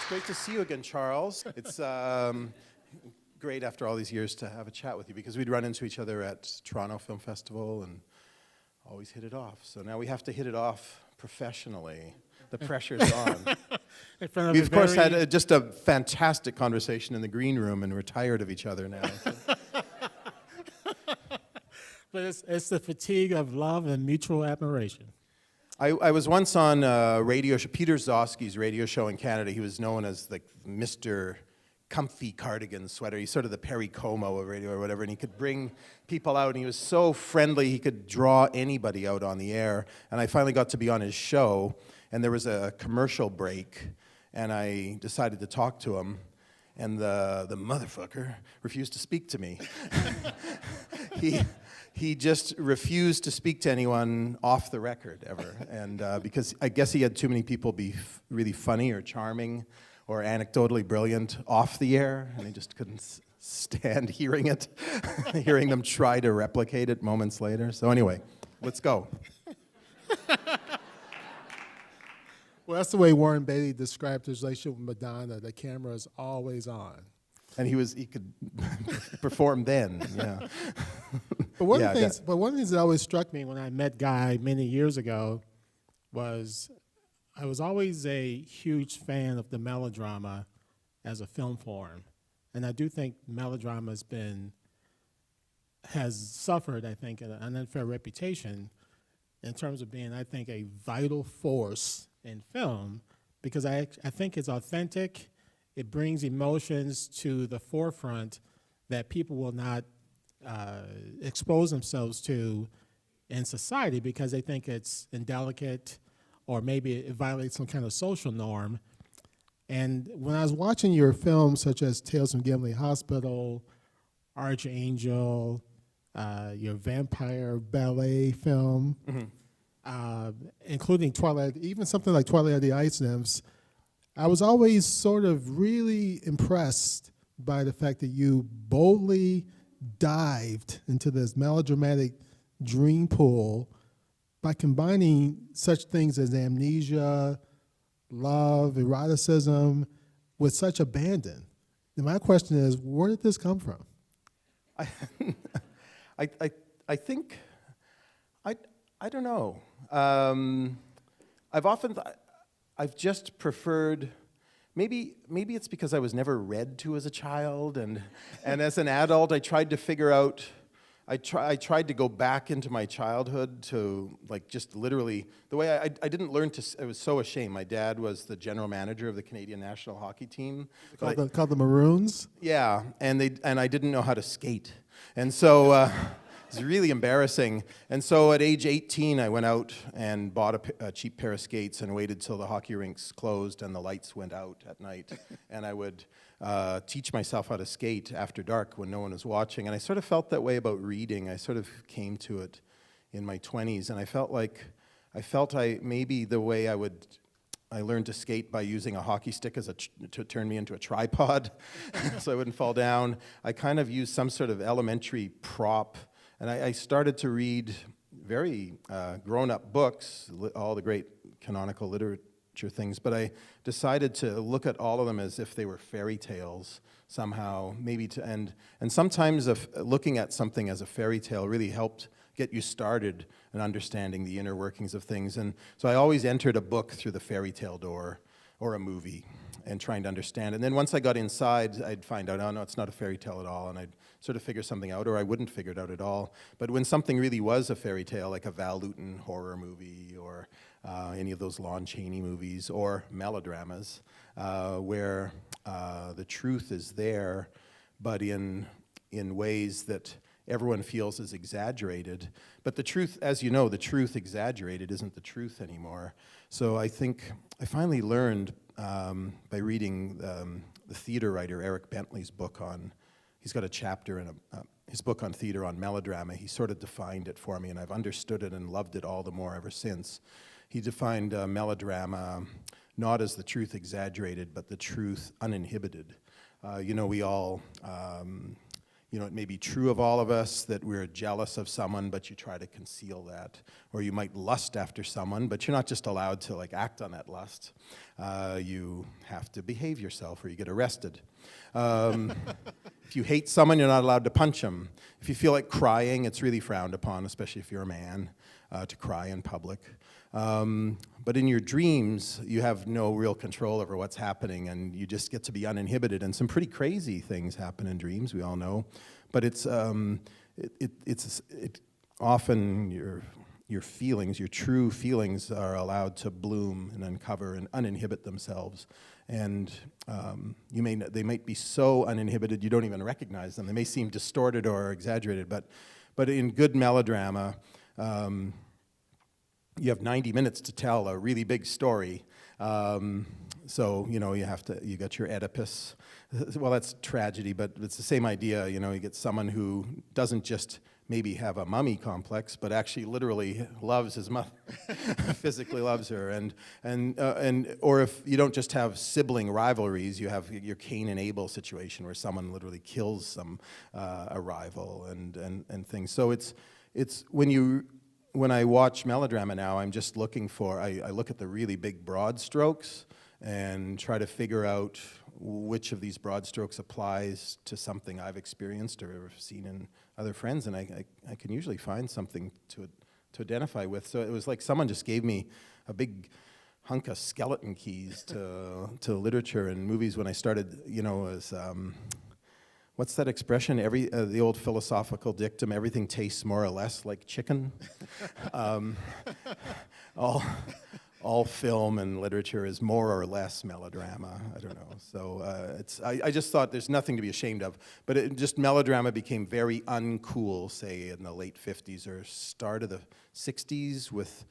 great to see you again, Charles. It's great after all these years to have a chat with you, because we'd run into each other at Toronto Film Festival and always hit it off. So now we have to hit it off professionally. The pressure's on. We, of course, had just a fantastic conversation in the green room, and we're tired of each other now. So. But it's the fatigue of love and mutual admiration. I was once on a radio show, Peter Zosky's radio show in Canada. He was known as like Mr. Comfy Cardigan Sweater. He's sort of the Perry Como of radio or whatever, and he could bring people out, and he was so friendly, he could draw anybody out on the air. And I finally got to be on his show, and there was a commercial break, and I decided to talk to him, and the motherfucker refused to speak to me. He just refused to speak to anyone off the record ever, and because I guess he had too many people be really funny or charming or anecdotally brilliant off the air, and he just couldn't stand hearing it, hearing them try to replicate it moments later. So anyway, let's go. Well, that's the way Warren Beatty described his relationship with Madonna. The camera is always on. And he could perform then, yeah. But one of the things that always struck me when I met Guy many years ago was I was always a huge fan of the melodrama as a film form. And I do think melodrama has suffered, I think, an unfair reputation in terms of being, I think, a vital force in film, because I think it's authentic. It brings emotions to the forefront that people will not expose themselves to in society because they think it's indelicate or maybe it violates some kind of social norm. And when I was watching your films, such as Tales from Gimli Hospital, Archangel, your vampire ballet film, including Twilight, even something like Twilight of the Ice Nymphs, I was always sort of really impressed by the fact that you boldly dived into this melodramatic dream pool by combining such things as amnesia, love, eroticism with such abandon. And my question is, where did this come from? I think, I don't know. I've just preferred, maybe it's because I was never read to as a child, and as an adult I tried to figure out, I tried to go back into my childhood to, like, just literally, the way I didn't learn to, I was so ashamed. My dad was the general manager of the Canadian national hockey team. Called the Maroons? Yeah, and I didn't know how to skate. And so, it's really embarrassing. And so at age 18, I went out and bought a cheap pair of skates and waited till the hockey rinks closed and the lights went out at night. And I would teach myself how to skate after dark when no one was watching. And I sort of felt that way about reading. I sort of came to it in my 20s, and I felt maybe the way I learned to skate by using a hockey stick to turn me into a tripod so I wouldn't fall down. I kind of used some sort of elementary prop. And I started to read very grown-up books, all the great canonical literature things, but I decided to look at all of them as if they were fairy tales somehow, and sometimes looking at something as a fairy tale really helped get you started in understanding the inner workings of things. And so I always entered a book through the fairy tale door or a movie and trying to understand. And then once I got inside, I'd find out, oh no, it's not a fairy tale at all, and I'd sort of figure something out, or I wouldn't figure it out at all. But when something really was a fairy tale, like a Val Lewton horror movie, or any of those Lon Chaney movies, or melodramas, where the truth is there, but in ways that everyone feels is exaggerated. But the truth, as you know, the truth exaggerated isn't the truth anymore. So I think I finally learned by reading the theater writer Eric Bentley's book he's got a chapter in his book on theater on melodrama. He sort of defined it for me, and I've understood it and loved it all the more ever since. He defined melodrama not as the truth exaggerated, but the truth uninhibited. We all, it may be true of all of us that we're jealous of someone, but you try to conceal that. Or you might lust after someone, but you're not just allowed to act on that lust. You have to behave yourself or you get arrested. If you hate someone, you're not allowed to punch them. If you feel like crying, it's really frowned upon, especially if you're a man, to cry in public. But in your dreams, you have no real control over what's happening, and you just get to be uninhibited. And some pretty crazy things happen in dreams, we all know. But it's often your feelings, your true feelings, are allowed to bloom and uncover and uninhibit themselves. And they might be so uninhibited you don't even recognize them. They may seem distorted or exaggerated, but in good melodrama, you have 90 minutes to tell a really big story. So, you got your Oedipus. Well, that's tragedy, but it's the same idea. You get someone who doesn't just maybe have a mummy complex, but actually literally loves his mother, physically loves her. Or if you don't just have sibling rivalries, you have your Cain and Abel situation where someone literally kills a rival and things. So it's when I watch melodrama now, I'm just looking for, I look at the really big broad strokes and try to figure out which of these broad strokes applies to something I've experienced or seen in other friends, and I can usually find something to identify with. So it was like someone just gave me a big hunk of skeleton keys to literature and movies when I started, as... what's that expression? The old philosophical dictum, everything tastes more or less like chicken. All film and literature is more or less melodrama. I don't know. So I just thought there's nothing to be ashamed of. But melodrama became very uncool, say, in the late 50s or start of the 60s with,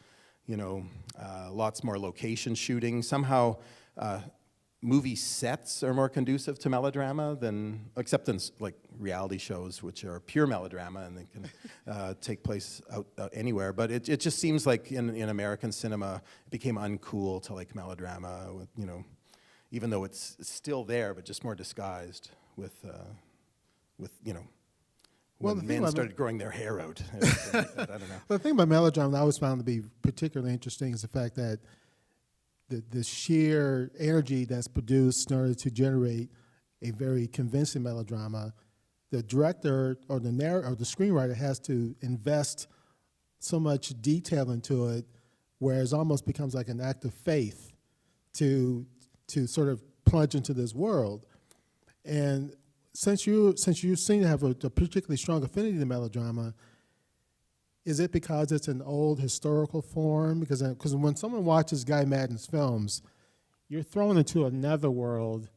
lots more location shooting. Somehow, movie sets are more conducive to melodrama except in reality shows, which are pure melodrama and they can take place out anywhere. But it just seems like in American cinema, it became uncool to like melodrama, with, even though it's still there, but just more disguised with when men started growing their hair out. I don't know. The thing about melodrama that I always found to be particularly interesting is the fact that the sheer energy that's produced in order to generate a very convincing melodrama, the director or the screenwriter has to invest so much detail into it, whereas it almost becomes like an act of faith to sort of plunge into this world. And since you seem to have a particularly strong affinity to melodrama, is it because it's an old historical form? Because when someone watches Guy Maddin's films, you're thrown into another world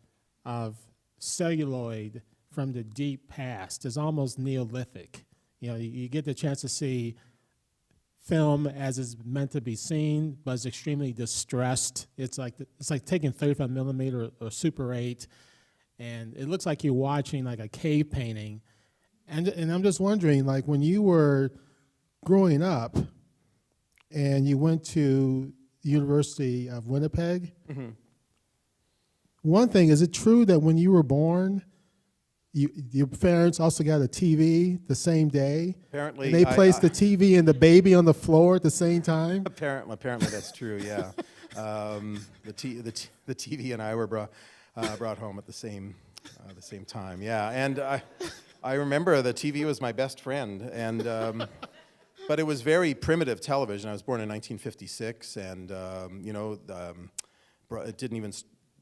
of celluloid from the deep past. It's almost Neolithic. You get the chance to see film as it's meant to be seen, but it's extremely distressed. It's like taking 35 millimeter or Super 8, and it looks like you're watching like a cave painting. And I'm just wondering, like when you were growing up, and you went to the University of Winnipeg. Mm-hmm. One thing, is it true that when you were born, your parents also got a TV the same day? Apparently. And they placed the TV and the baby on the floor at the same time? Apparently that's true, yeah. The TV and I were brought home at the same time, yeah. And I remember the TV was my best friend, and... But it was very primitive television. I was born in 1956, and it didn't even.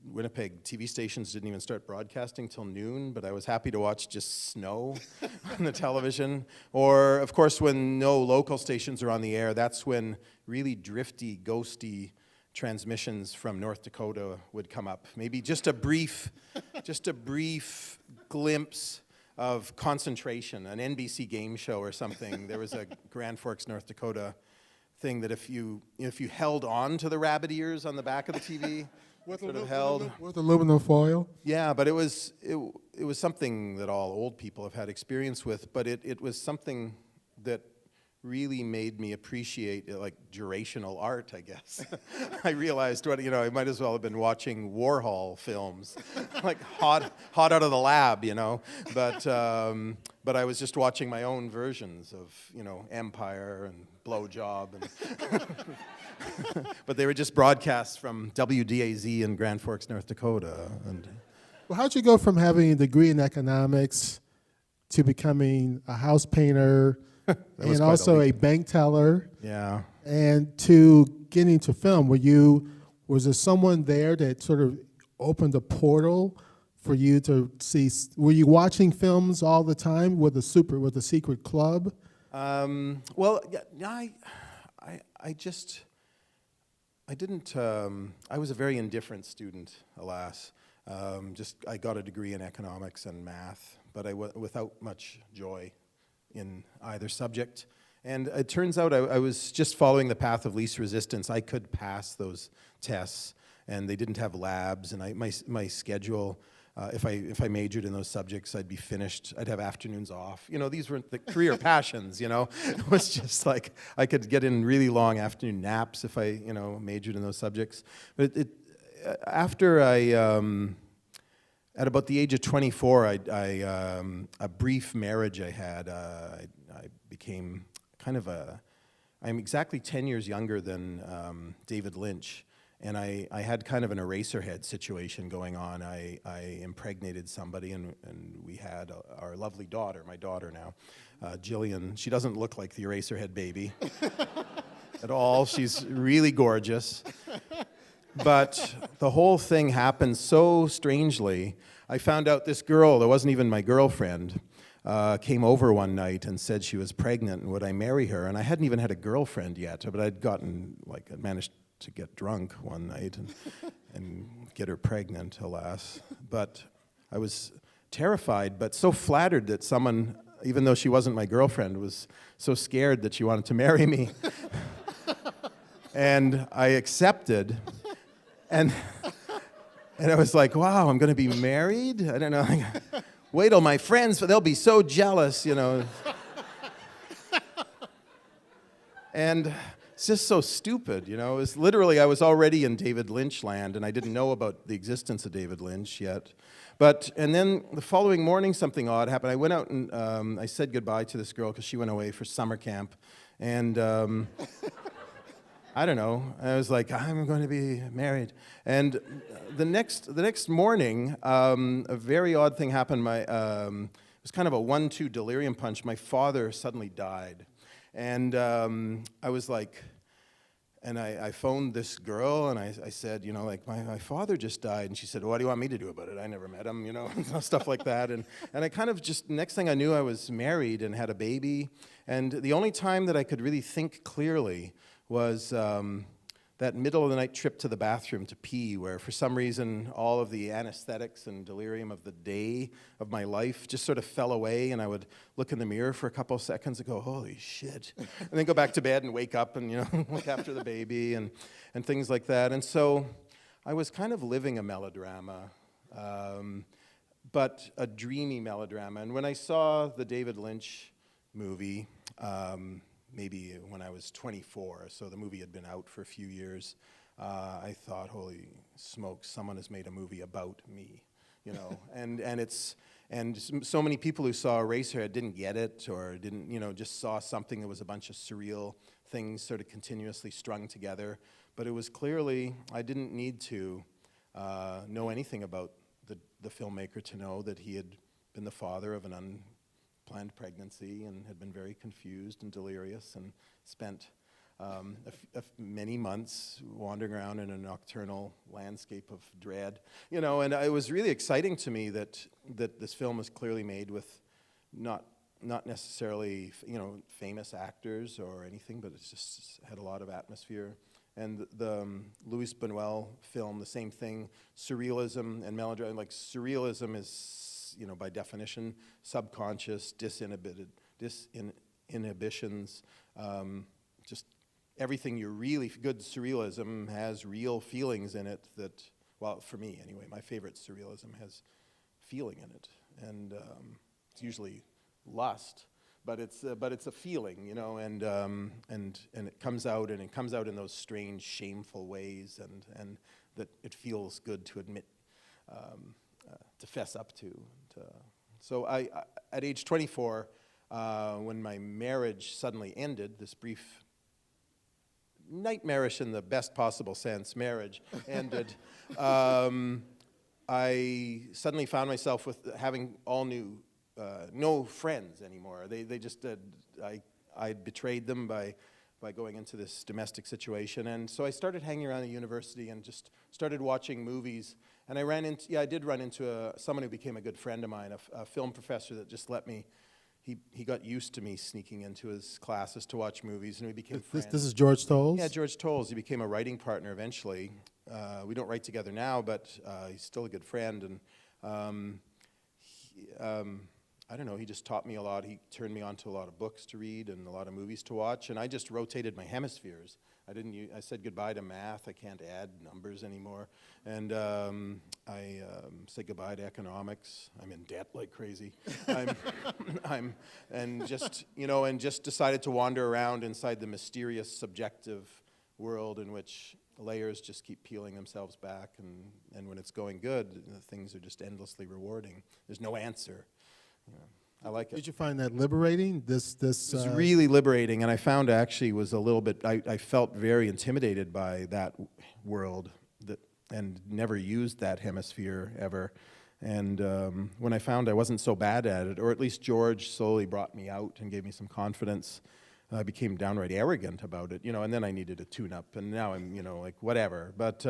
Winnipeg TV stations didn't even start broadcasting till noon. But I was happy to watch just snow on the television. Or, of course, when no local stations are on the air, that's when really drifty, ghosty transmissions from North Dakota would come up. Maybe just a brief glimpse of concentration, an NBC game show or something. There was a Grand Forks, North Dakota thing that if you held on to the rabbit ears on the back of the TV, with aluminum foil. Yeah, but it was something that all old people have had experience with. But it was something that really made me appreciate like durational art, I guess. I realized I might as well have been watching Warhol films, like hot out of the lab, But I was just watching my own versions of Empire and Blowjob, and but they were just broadcasts from WDAZ in Grand Forks, North Dakota. And Well, how'd you go from having a degree in economics to becoming a house painter and also a bank teller? Yeah. And to getting to film, was there someone there that sort of opened a portal for you to see? Were you watching films all the time with the secret club? Well, yeah, I didn't. I was a very indifferent student, alas. I got a degree in economics and math, but without much joy in either subject. And it turns out I was just following the path of least resistance. I could pass those tests, and they didn't have labs. And my schedule, if I majored in those subjects, I'd be finished. I'd have afternoons off. These weren't the career passions. It was just like I could get in really long afternoon naps if I majored in those subjects. But after at about the age of 24, a brief marriage I had, I became kind of I'm exactly 10 years younger than David Lynch, and I had kind of an Eraserhead situation going on. I impregnated somebody, and we had our lovely daughter, my daughter now, Jillian. She doesn't look like the Eraserhead baby at all. She's really gorgeous. But the whole thing happened so strangely. I found out this girl that wasn't even my girlfriend came over one night and said she was pregnant and would I marry her. And I hadn't even had a girlfriend yet, but I'd managed to get drunk one night and get her pregnant, alas. But I was terrified, but so flattered that someone, even though she wasn't my girlfriend, was so scared that she wanted to marry me. And I accepted. And I was like, wow, I'm going to be married? I don't know. Wait till my friends, they'll be so jealous, And it's just so stupid, It was literally, I was already in David Lynch land, and I didn't know about the existence of David Lynch yet. And then the following morning, something odd happened. I went out and I said goodbye to this girl because she went away for summer camp. And I don't know. I was like, I'm going to be married. And the next morning, a very odd thing happened. It was kind of a 1-2 delirium punch. My father suddenly died. And I was like, and I phoned this girl, and I said, my father just died. And she said, well, what do you want me to do about it? I never met him, stuff like that. And I kind of just, next thing I knew, I was married and had a baby. And the only time that I could really think clearly was that middle of the night trip to the bathroom to pee, where for some reason all of the anesthetics and delirium of the day of my life just sort of fell away, and I would look in the mirror for a couple of seconds and go, holy shit, and then go back to bed and wake up and look after the baby and things like that. And so I was kind of living a melodrama, but a dreamy melodrama. And when I saw the David Lynch movie, maybe when I was 24, so the movie had been out for a few years, I thought, holy smokes, someone has made a movie about me, and so many people who saw Eraserhead didn't get it, or didn't, just saw something that was a bunch of surreal things sort of continuously strung together. But it was clearly, I didn't need to know anything about the filmmaker to know that he had been the father of an unplanned pregnancy and had been very confused and delirious and spent many months wandering around in a nocturnal landscape of dread. And it was really exciting to me that this film was clearly made with not necessarily famous actors or anything, but it just had a lot of atmosphere. And the Louis Buñuel film, the same thing, surrealism and melodrama. Like surrealism is, by definition, subconscious, disinhibitions, just everything good surrealism has real feelings in it that, well, for me anyway, my favorite surrealism has feeling in it. And it's usually lust, but it's a feeling, you know, and it comes out, and it comes out in those strange, shameful ways, and that it feels good to admit, to fess up to. So I at age 24, when my marriage suddenly ended, this brief, nightmarish in the best possible sense, marriage ended. I suddenly found myself with having all new, no friends anymore. They just, I betrayed them by going into this domestic situation. And so I started hanging around the university and just started watching movies. And I did run into someone who became a good friend of mine, a film professor that just let me, he got used to me sneaking into his classes to watch movies, and we became friends. This is George Tolles? Yeah, George Tolles. He became a writing partner eventually. We don't write together now, but he's still a good friend. And I don't know, he just taught me a lot. He turned me on to a lot of books to read and a lot of movies to watch, and I just rotated my hemispheres. I said goodbye to math. I can't add numbers anymore. And I said goodbye to economics. I'm in debt like crazy. And just decided to wander around inside the mysterious, subjective world in which layers just keep peeling themselves back, and when it's going good, things are just endlessly rewarding. There's no answer. I like it. Did you find that liberating? It was really liberating, and I found actually was a little bit, I felt very intimidated by that world, and never used that hemisphere ever. And when I found I wasn't so bad at it, or at least George slowly brought me out and gave me some confidence, I became downright arrogant about it, and then I needed a tune-up, and now I'm, like, whatever. But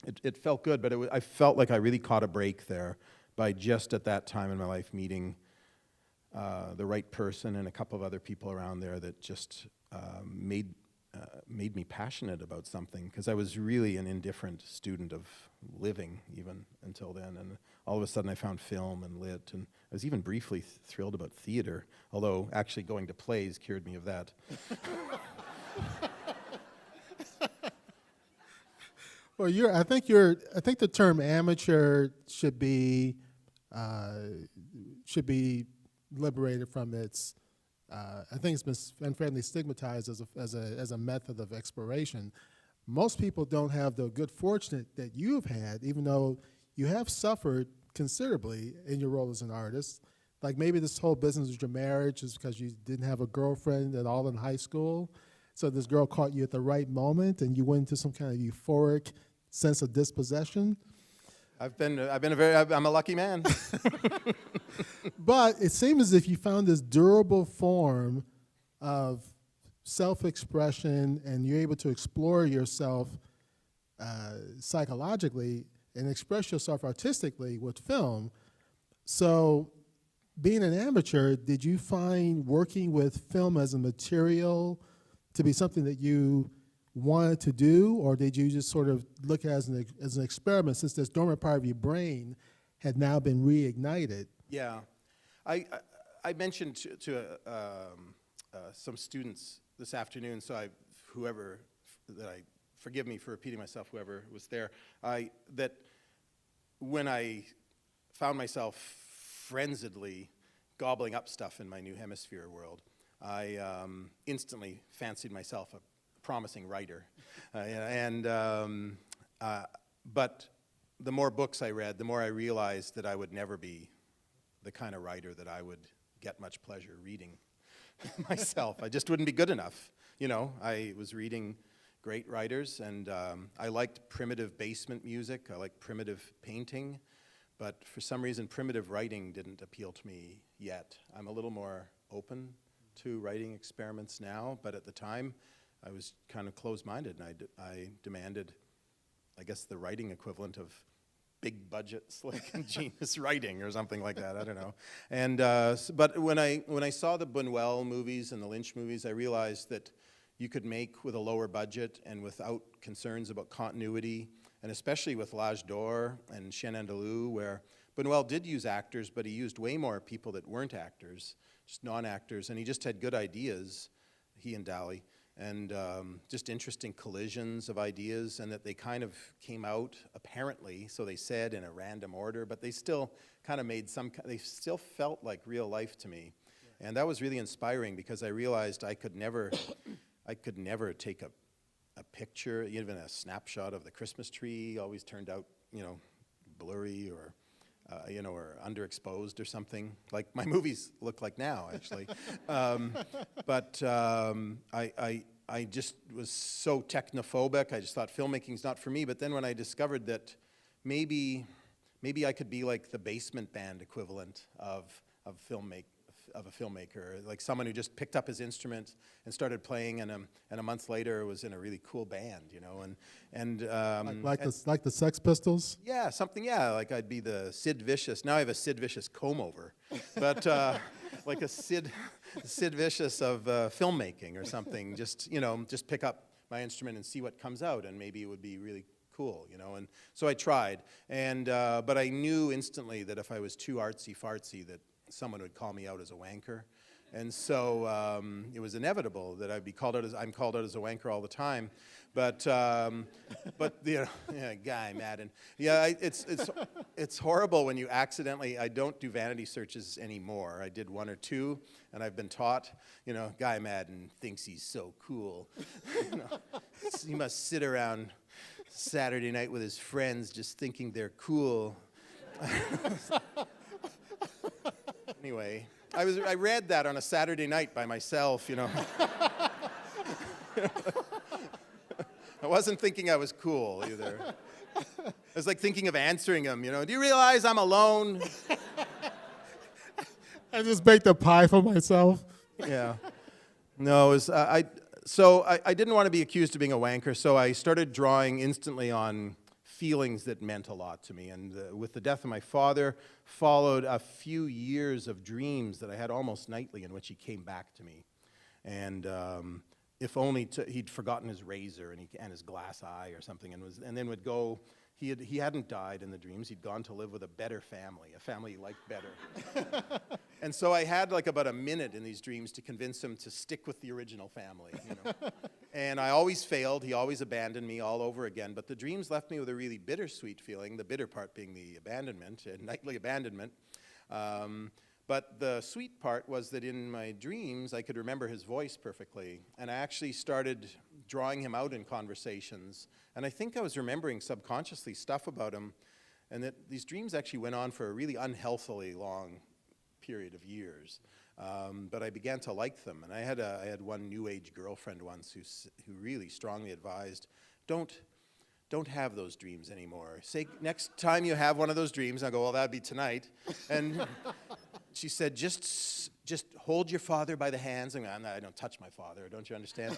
it felt good, but I felt like I really caught a break there by just at that time in my life meeting the right person and a couple of other people around there that just made me passionate about something, because I was really an indifferent student of living even until then, and all of a sudden I found film and lit, and I was even briefly thrilled about theater, although actually going to plays cured me of that. Well, I think the term amateur should be liberated from its. I think it's been unfairly stigmatized as a method of exploration. Most people don't have the good fortune that you've had, even though you have suffered considerably in your role as an artist. Like maybe this whole business with your marriage is because you didn't have a girlfriend at all in high school. So this girl caught you at the right moment, and you went into some kind of euphoric sense of dispossession. I'm a lucky man. But it seems as if you found this durable form of self-expression, and you're able to explore yourself psychologically and express yourself artistically with film. So being an amateur, did you find working with film as a material to be something that you wanted to do, or did you just sort of look at it as an experiment, since this dormant part of your brain had now been reignited? Yeah. I mentioned to some students this afternoon, so forgive me for repeating myself, whoever was there, that when I found myself frenziedly gobbling up stuff in my new hemisphere world, I instantly fancied myself a promising writer. But the more books I read, the more I realized that I would never be the kind of writer that I would get much pleasure reading myself. I just wouldn't be good enough. I was reading great writers, and I liked primitive basement music. I liked primitive painting, but for some reason, primitive writing didn't appeal to me yet. I'm a little more open to writing experiments now, but at the time, I was kind of closed-minded, and I demanded, I guess, the writing equivalent of big budget, slick, and genius writing or something like that. I don't know. And but when I saw the Buñuel movies and the Lynch movies, I realized that you could make with a lower budget and without concerns about continuity, and especially with L'Âge d'Or and Chien Andalou, where Buñuel did use actors, but he used way more people that weren't actors, just non-actors, and he just had good ideas, he and Dali, and just interesting collisions of ideas, and that they kind of came out, apparently, so they said, in a random order, but they still kind of made they still felt like real life to me. And that was really inspiring because I realized I could never take a picture, even a snapshot of the Christmas tree. Always turned out, blurry or, or underexposed or something, like my movies look like now, actually. I just was so technophobic. I just thought filmmaking's not for me. But then when I discovered that maybe I could be like the basement band equivalent of a filmmaker, like someone who just picked up his instrument and started playing, and a month later was in a really cool band, like the Sex Pistols. Yeah, something. Yeah, like I'd be the Sid Vicious. Now I have a Sid Vicious comb over, but like a Sid Vicious of filmmaking or something. Just pick up my instrument and see what comes out, and maybe it would be really cool, And so I tried, but I knew instantly that if I was too artsy fartsy, that someone would call me out as a wanker, and so it was inevitable that I'd be called out I'm called out as a wanker all the time, but Guy Maddin. Yeah, it's horrible when you accidentally. I don't do vanity searches anymore. I did one or two, and I've been taught, Guy Maddin thinks he's so cool. He must sit around Saturday night with his friends just thinking they're cool. Anyway, I read that on a Saturday night by myself, I wasn't thinking I was cool either. I was like thinking of answering him, do you realize I'm alone? I just baked a pie for myself. Yeah. No, it was, I didn't want to be accused of being a wanker, so I started drawing instantly on feelings that meant a lot to me. And with the death of my father, followed a few years of dreams that I had almost nightly in which he came back to me. And if only he'd forgotten his razor and his glass eye or something, and then would go. He hadn't died in the dreams. He'd gone to live with a better family, a family he liked better. And so I had like about a minute in these dreams to convince him to stick with the original family. And I always failed. He always abandoned me all over again. But the dreams left me with a really bittersweet feeling, the bitter part being the abandonment, nightly abandonment. But the sweet part was that in my dreams, I could remember his voice perfectly. And I actually started drawing him out in conversations. And I think I was remembering subconsciously stuff about him. And that these dreams actually went on for a really unhealthily long period of years. But I began to like them. And I had one new age girlfriend once who really strongly advised, don't have those dreams anymore. Say, next time you have one of those dreams, I go, well, that'd be tonight. And she said, just hold your father by the hands. And I don't touch my father, don't you understand?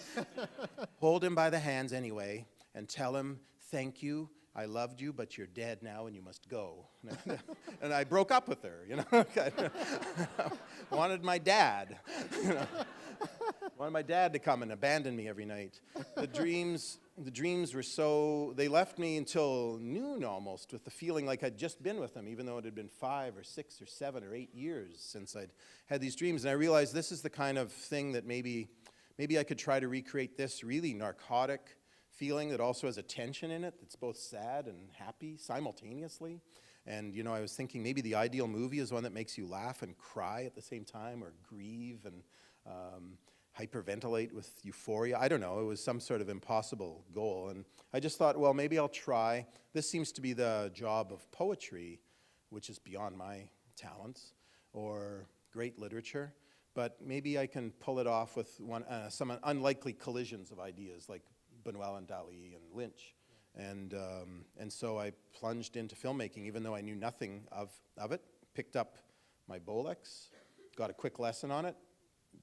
Hold him by the hands anyway, and tell him, thank you, I loved you, but you're dead now and you must go. And I broke up with her, Wanted my dad. Wanted my dad to come and abandon me every night. The dreams were they left me until noon almost with the feeling like I'd just been with them, even though it had been 5 or 6 or 7 or 8 years since I'd had these dreams. And I realized this is the kind of thing that maybe I could try to recreate this really narcotic feeling that also has a tension in it that's both sad and happy simultaneously. And, I was thinking maybe the ideal movie is one that makes you laugh and cry at the same time, or grieve and hyperventilate with euphoria. I don't know. It was some sort of impossible goal. And I just thought, well, maybe I'll try. This seems to be the job of poetry, which is beyond my talents, or great literature. But maybe I can pull it off with some unlikely collisions of ideas, like Buñuel and Dali and Lynch. And so I plunged into filmmaking, even though I knew nothing of it. Picked up my Bolex, got a quick lesson on it,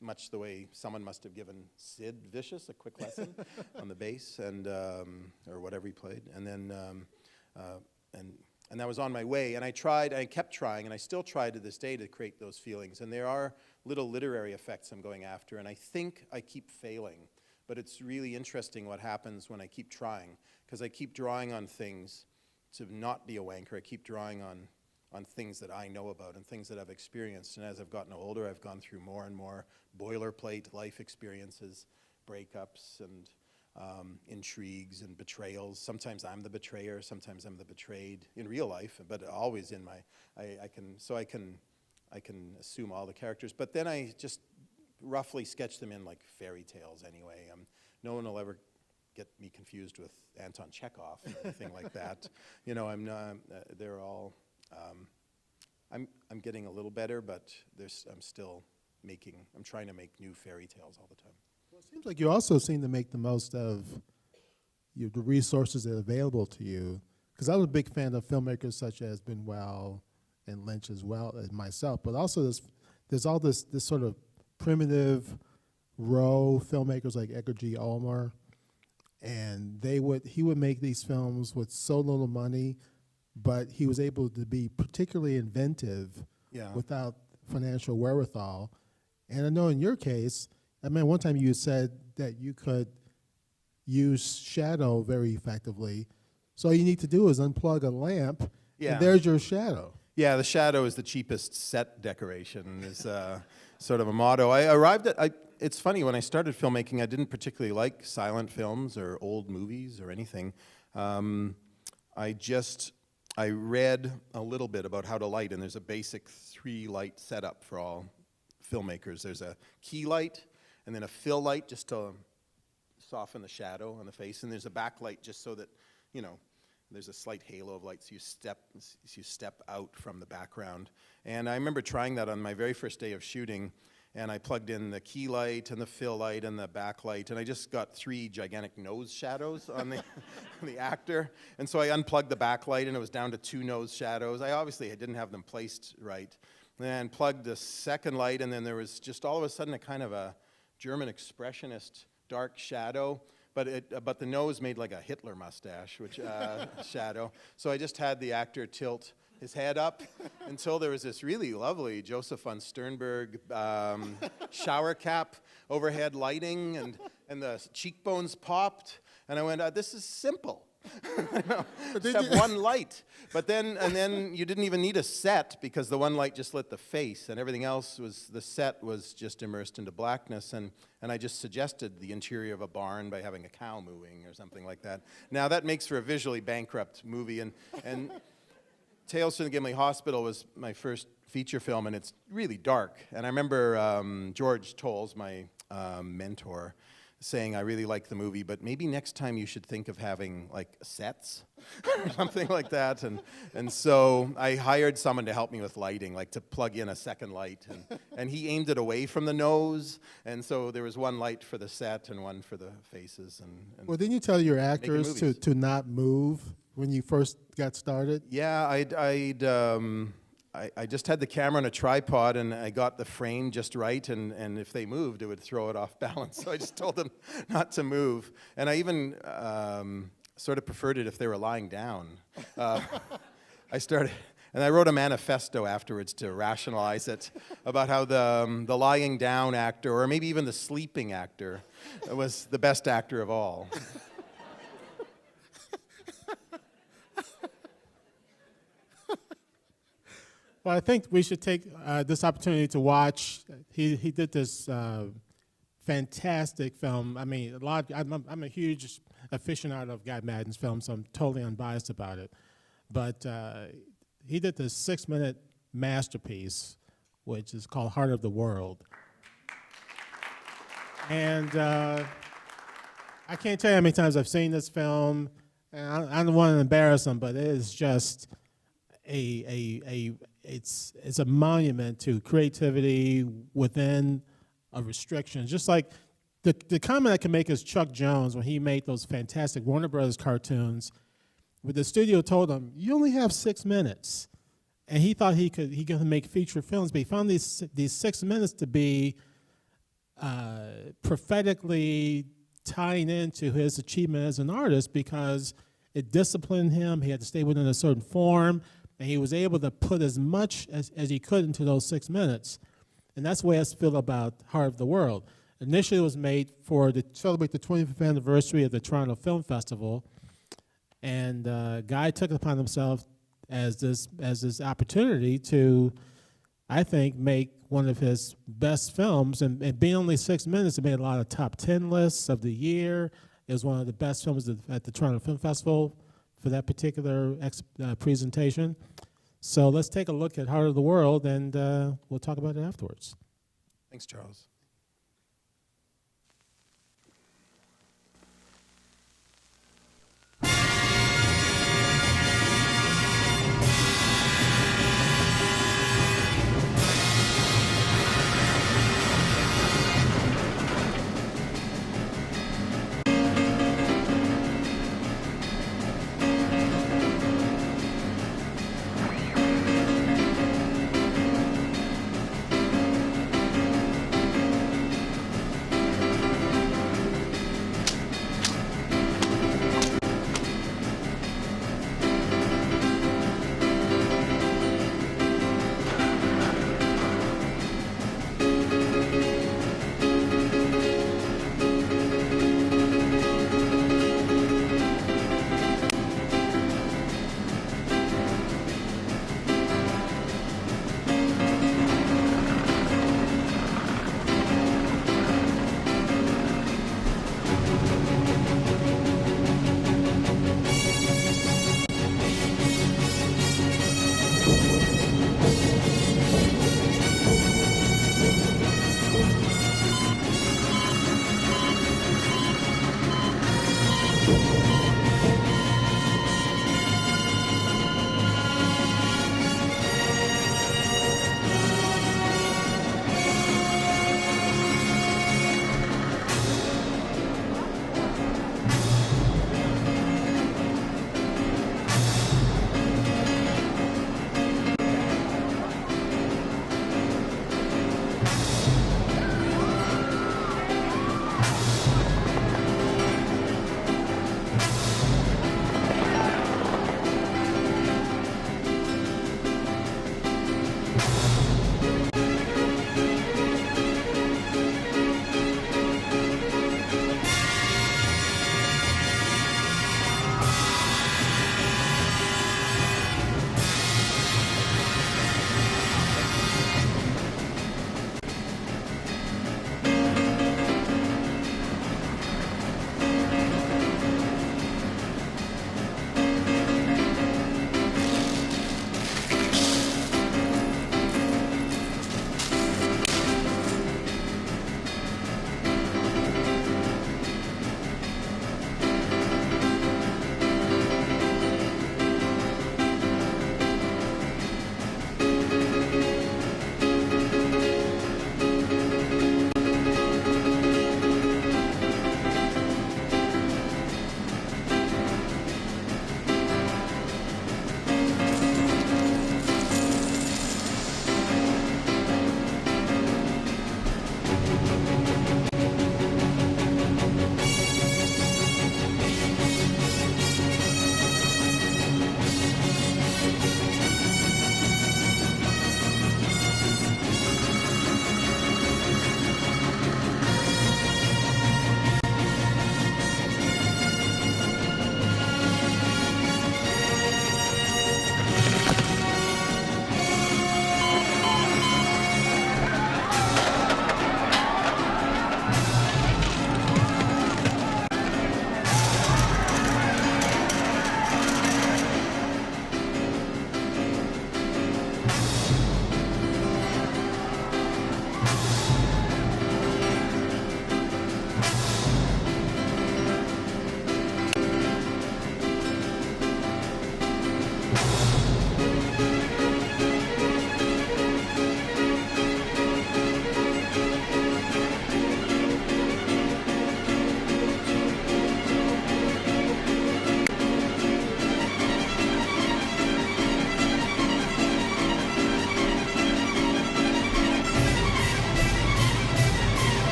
much the way someone must have given Sid Vicious a quick lesson on the bass, and or whatever he played. And then and that was on my way. And I kept trying, and I still try to this day to create those feelings. And there are little literary effects I'm going after, and I think I keep failing. But it's really interesting what happens when I keep trying, because I keep drawing on things to not be a wanker. I keep drawing on things that I know about and things that I've experienced. And as I've gotten older, I've gone through more and more boilerplate life experiences, breakups and intrigues and betrayals. Sometimes I'm the betrayer, sometimes I'm the betrayed in real life, but always in my, I can I can assume all the characters. But then I just roughly sketch them in like fairy tales anyway. No one will ever get me confused with Anton Chekhov or anything like that. You know, I'm not. They're all. I'm getting a little better, but I'm still making. I'm trying to make new fairy tales all the time. Well, it seems like you also seem to make the most of the resources that are available to you. Because I was a big fan of filmmakers such as Benoit and Lynch as well as myself, but also there's all this sort of primitive, raw filmmakers like Edgar G. Ulmer, and he would make these films with so little money, but he was able to be particularly inventive without financial wherewithal. And I know in your case, I mean, one time you said that you could use shadow very effectively. So all you need to do is unplug a lamp, and there's your shadow. Yeah, the shadow is the cheapest set decoration, is sort of a motto. I arrived at, it's funny, when I started filmmaking, I didn't particularly like silent films or old movies or anything. I read a little bit about how to light, and there's a basic 3-light setup for all filmmakers. There's a key light, and then a fill light just to soften the shadow on the face, and there's a backlight just so that, you know, there's a slight halo of light, so you step out from the background. And I remember trying that on my very first day of shooting, and I plugged in the key light and the fill light and the backlight, and I just got 3 gigantic nose shadows on the the actor. And so I unplugged the backlight, and it was down to 2 nose shadows. I didn't have them placed right. And plugged the second light, and then there was just all of a sudden a kind of a German expressionist dark shadow. But the nose made like a Hitler mustache, which shadow. So I just had the actor tilt his head up until there was this really lovely Joseph von Sternberg shower cap overhead lighting, and the cheekbones popped, and I went, this is simple. Just have one light. But then you didn't even need a set, because the one light just lit the face, and everything else the set was just immersed into blackness, and I just suggested the interior of a barn by having a cow mooing or something like that. Now that makes for a visually bankrupt movie, and Tales from the Gimli Hospital was my first feature film, and it's really dark. And I remember George Tolles, my mentor, saying, I really like the movie, but maybe next time you should think of having like sets or something like that. And so I hired someone to help me with lighting, like to plug in a second light. And he aimed it away from the nose. And so there was one light for the set and one for the faces. And well, didn't you tell your actors to not move when you first got started? Yeah, I just had the camera on a tripod, and I got the frame just right, and if they moved, it would throw it off balance. So I just told them not to move. And I even sort of preferred it if they were lying down. And I wrote a manifesto afterwards to rationalize it about how the lying down actor, or maybe even the sleeping actor, was the best actor of all. Well, I think we should take this opportunity to watch. He did this fantastic film. I mean, I'm a huge aficionado of Guy Maddin's films, so I'm totally unbiased about it. But he did this 6-minute masterpiece, which is called Heart of the World. And I can't tell you how many times I've seen this film, and I don't want to embarrass him, but it is just it's a monument to creativity within a restriction. Just like the comment I can make is Chuck Jones, when he made those fantastic Warner Brothers cartoons, where the studio told him, you only have 6 minutes. And he thought he could make feature films, but he found these 6 minutes to be prophetically tying into his achievement as an artist, because it disciplined him. He had to stay within a certain form, and he was able to put as much as he could into those 6 minutes. And that's the way I feel about Heart of the World. Initially, it was made to celebrate the 25th anniversary of the Toronto Film Festival, and Guy took it upon himself as this opportunity to, I think, make one of his best films. And being only 6 minutes, it made a lot of top 10 lists of the year. It was one of the best films at the Toronto Film Festival for that particular presentation. So let's take a look at Heart of the World, and we'll talk about it afterwards. Thanks, Charles.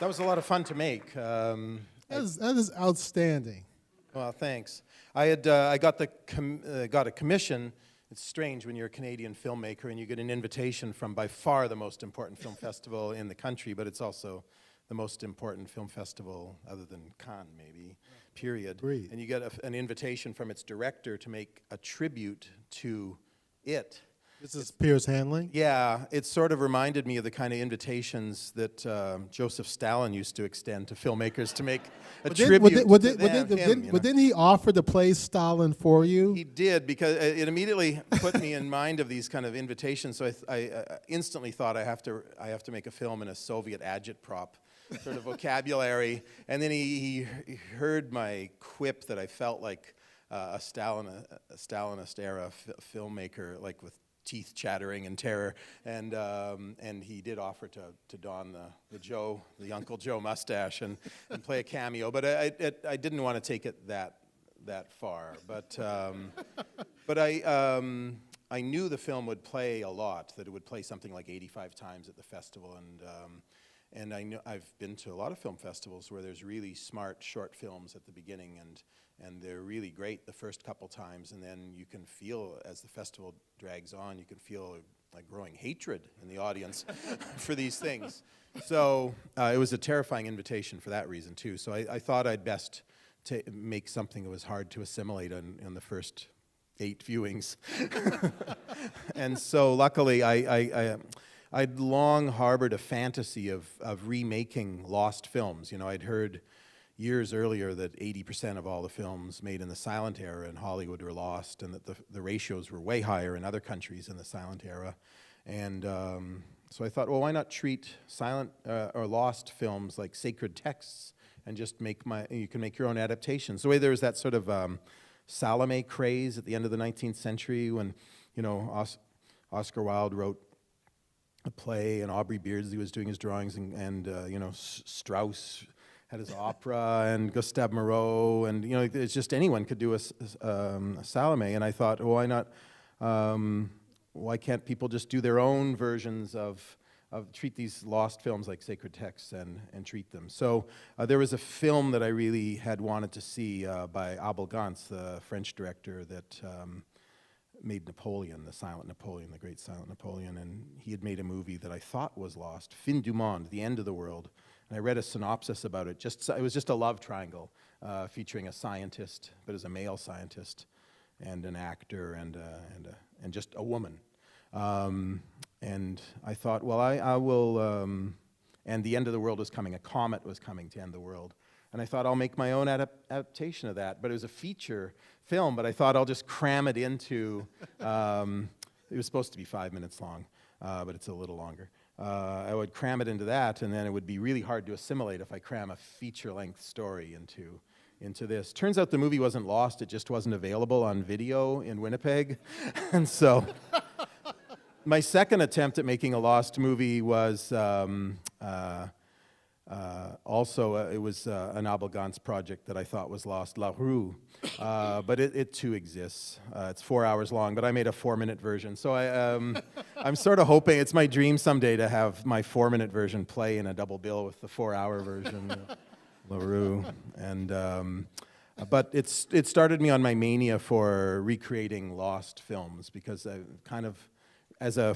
That was a lot of fun to make. That is outstanding. Well, thanks. I got a commission. It's strange when you're a Canadian filmmaker and you get an invitation from by far the most important film festival in the country, but it's also the most important film festival other than Cannes, maybe, period. Agreed. And you get an invitation from its director to make a tribute to it. This is Piers Hanley? Yeah, it sort of reminded me of the kind of invitations that Joseph Stalin used to extend to filmmakers to make a tribute to him. But didn't he offer to play Stalin for you? He did, because it immediately put me in mind of these kind of invitations. So I instantly thought I have to make a film in a Soviet agitprop sort of vocabulary. And then he heard my quip that I felt like a Stalinist era filmmaker, like with teeth chattering in terror, and he did offer to don the Uncle Joe mustache and play a cameo, but I didn't want to take it that far, but I knew the film would play a lot, that it would play something like 85 times at the festival, and I've been to a lot of film festivals where there's really smart short films at the beginning, and they're really great the first couple times, and then you can feel, as the festival drags on, you can feel like growing hatred in the audience for these things. So it was a terrifying invitation for that reason too. So I thought I'd best make something that was hard to assimilate in the first 8 viewings. And so luckily I'd long harbored a fantasy of remaking lost films. You know, I'd heard years earlier that 80% of all the films made in the silent era in Hollywood were lost, and that the ratios were way higher in other countries in the silent era. And so I thought, well, why not treat silent or lost films like sacred texts and just you can make your own adaptations. The way there was that sort of Salome craze at the end of the 19th century when, you know, Oscar Wilde wrote a play and Aubrey Beardsley was doing his drawings, and you know, Strauss had his opera, and Gustave Moreau, and you know, it's just anyone could do a Salome. And I thought, well, why not? Why can't people just do their own versions of treat these lost films like sacred texts and treat them? So there was a film that I really had wanted to see by Abel Gance, the French director that made Napoleon, the silent Napoleon, the great silent Napoleon, and he had made a movie that I thought was lost, Fin du Monde, the end of the world. And I read a synopsis about it. It was just a love triangle featuring a scientist, but as a male scientist, and an actor, and just a woman. And I thought, well, I will. And the end of the world was coming. A comet was coming to end the world. And I thought I'll make my own adaptation of that. But it was a feature film. But I thought I'll just cram it into. It was supposed to be 5 minutes long, but it's a little longer. I would cram it into that, and then it would be really hard to assimilate if I cram a feature-length story into this. Turns out the movie wasn't lost, it just wasn't available on video in Winnipeg. And so my second attempt at making a lost movie was it was an Abel Gance project that I thought was lost, La Rue, but it too exists. It's 4 hours long, but I made a 4-minute version. So I'm sort of hoping, it's my dream someday to have my 4-minute version play in a double bill with the 4-hour version, La Rue. And but it started me on my mania for recreating lost films, because I kind of, as a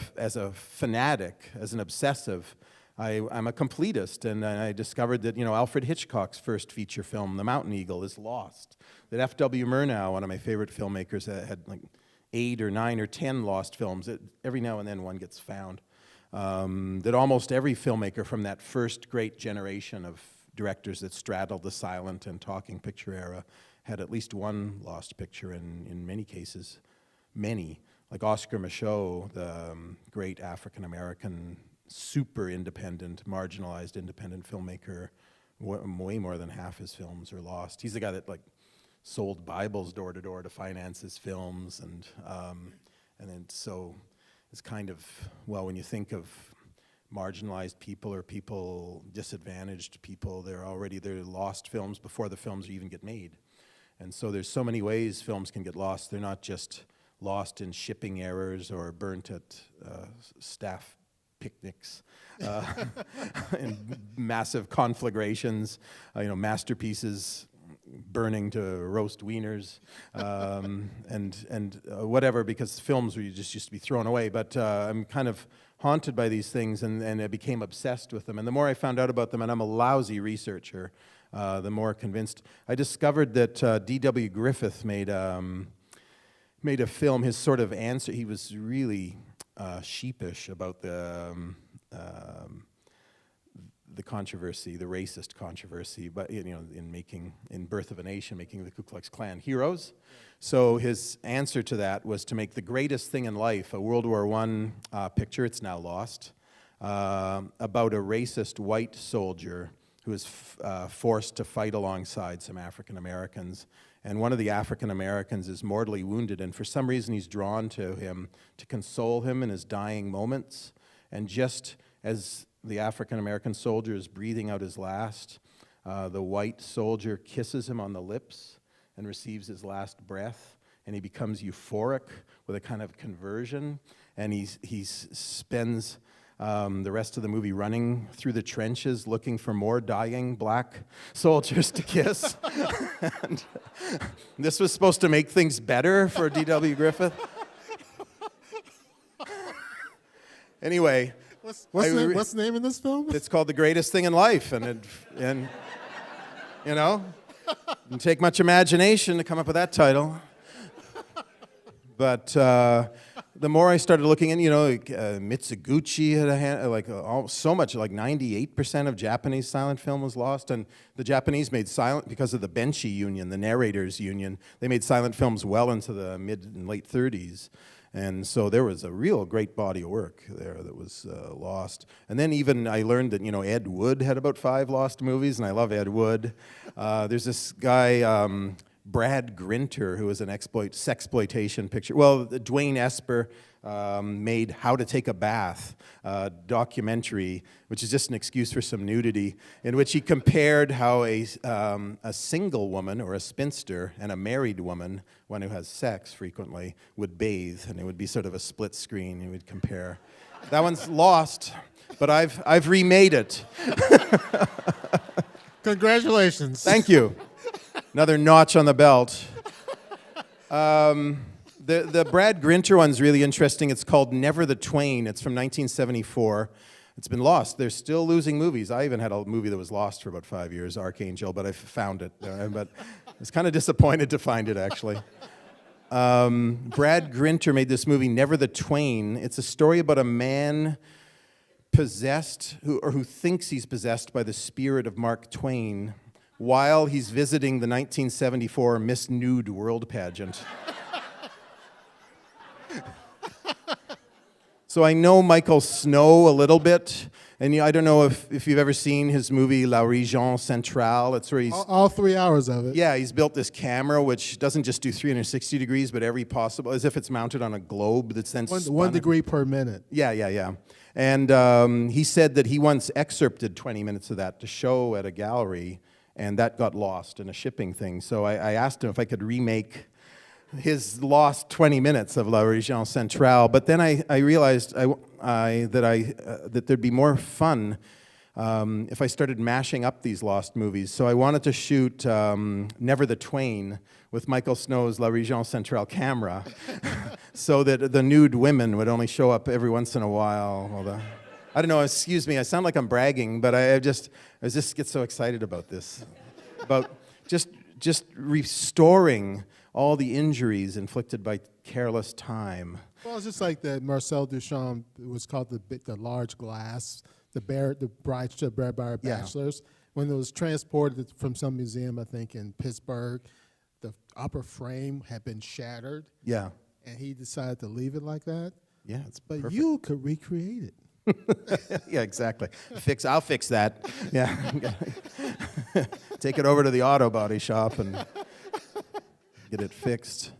fanatic, as an obsessive, I'm a completist, and I discovered that, you know, Alfred Hitchcock's first feature film, The Mountain Eagle, is lost. That F.W. Murnau, one of my favorite filmmakers, had like 8 or 9 or 10 lost films. Every now and then one gets found. That almost every filmmaker from that first great generation of directors that straddled the silent and talking picture era had at least one lost picture, in many cases, many. Like Oscar Michaud, the great African-American, super independent, marginalized independent filmmaker, way more than half his films are lost. He's the guy that like sold Bibles door to door to finance his films, and then so it's kind of, well, when you think of marginalized people or people, disadvantaged people, they're lost films before the films even get made. And so there's so many ways films can get lost. They're not just lost in shipping errors or burnt at staff picnics, and massive conflagrations, masterpieces burning to roast wieners, and whatever, because films were just used to be thrown away. But I'm kind of haunted by these things, and I became obsessed with them. And the more I found out about them, and I'm a lousy researcher, the more convinced. I discovered that D.W. Griffith made a film. His sort of answer, he was really sheepish about the controversy, the racist controversy, but in Birth of a Nation, making the Ku Klux Klan heroes. So his answer to that was to make The Greatest Thing in Life, a World War I picture, it's now lost, about a racist white soldier who was forced to fight alongside some African Americans. And one of the African Americans is mortally wounded, and for some reason he's drawn to him to console him in his dying moments. And just as the African American soldier is breathing out his last, the white soldier kisses him on the lips and receives his last breath, and he becomes euphoric with a kind of conversion, and he spends the rest of the movie running through the trenches looking for more dying black soldiers to kiss. And this was supposed to make things better for D.W. Griffith. Anyway, What's the name of this film? it's called The Greatest Thing in Life, and it didn't take much imagination to come up with that title. But the more I started looking in, Mitsuguchi had so much, like 98% of Japanese silent film was lost, and the Japanese made silent, because of the Benshi Union, the narrators union, they made silent films well into the mid and late 30s. And so there was a real great body of work there that was lost. And then even I learned that, Ed Wood had about 5 lost movies, and I love Ed Wood. There's this guy, Brad Grinter, who was an sexploitation picture. Well, Dwayne Esper made How to Take a Bath, documentary, which is just an excuse for some nudity, in which he compared how a single woman or a spinster and a married woman, one who has sex frequently, would bathe, and it would be sort of a split screen. He would compare. That one's lost, but I've remade it. Congratulations. Thank you. Another notch on the belt. The Brad Grinter one's really interesting. It's called Never the Twain. It's from 1974. It's been lost. They're still losing movies. I even had a movie that was lost for about 5 years, Archangel, but I found it. But I was kind of disappointed to find it, actually. Brad Grinter made this movie, Never the Twain. It's a story about a man possessed, who thinks he's possessed by the spirit of Mark Twain, while he's visiting the 1974 Miss Nude World Pageant. So I know Michael Snow a little bit, and I don't know if you've ever seen his movie La Région Centrale. It's where he's... All 3 hours of it. Yeah, he's built this camera which doesn't just do 360 degrees, but every possible, as if it's mounted on a globe that's then spun. 1 degree per minute. Yeah. And he said that he once excerpted 20 minutes of that to show at a gallery, and that got lost in a shipping thing. So I asked him if I could remake his lost 20 minutes of La Région Centrale. But then I realized that there'd be more fun if I started mashing up these lost movies. So I wanted to shoot Never the Twain with Michael Snow's La Région Centrale camera so that the nude women would only show up every once in a while. I don't know, excuse me, I sound like I'm bragging, but I just get so excited about this. About just restoring all the injuries inflicted by careless time. Well, it's just like that Marcel Duchamp, it was called the large glass, the Bride to Bar Bachelors. When it was transported from some museum, I think in Pittsburgh, the upper frame had been shattered. Yeah. And he decided to leave it like that. Yeah, it's But perfect. you could recreate it. Yeah, exactly. I'll fix that. Yeah. Take it over to the auto body shop and get it fixed.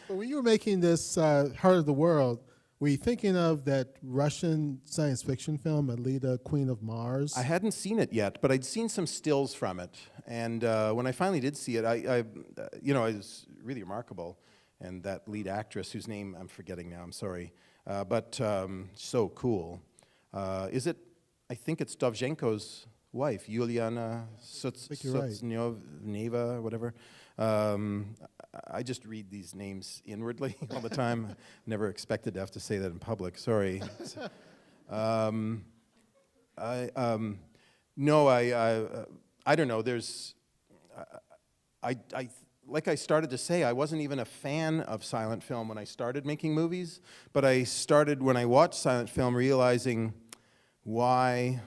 But when you were making this Heart of the World, were you thinking of that Russian science fiction film, Alita, Queen of Mars? I hadn't seen it yet, but I'd seen some stills from it. And when I finally did see it, it was really remarkable. And that lead actress, whose name I'm forgetting now, I'm sorry, but so cool. Is it? I think it's Dovzhenko's wife, Yuliana think you're right. Sutsneva, whatever. I just read these names inwardly all the time. Never expected to have to say that in public. Sorry. I don't know. There's, like I started to say, I wasn't even a fan of silent film when I started making movies, but I started, when I watched silent film, realizing why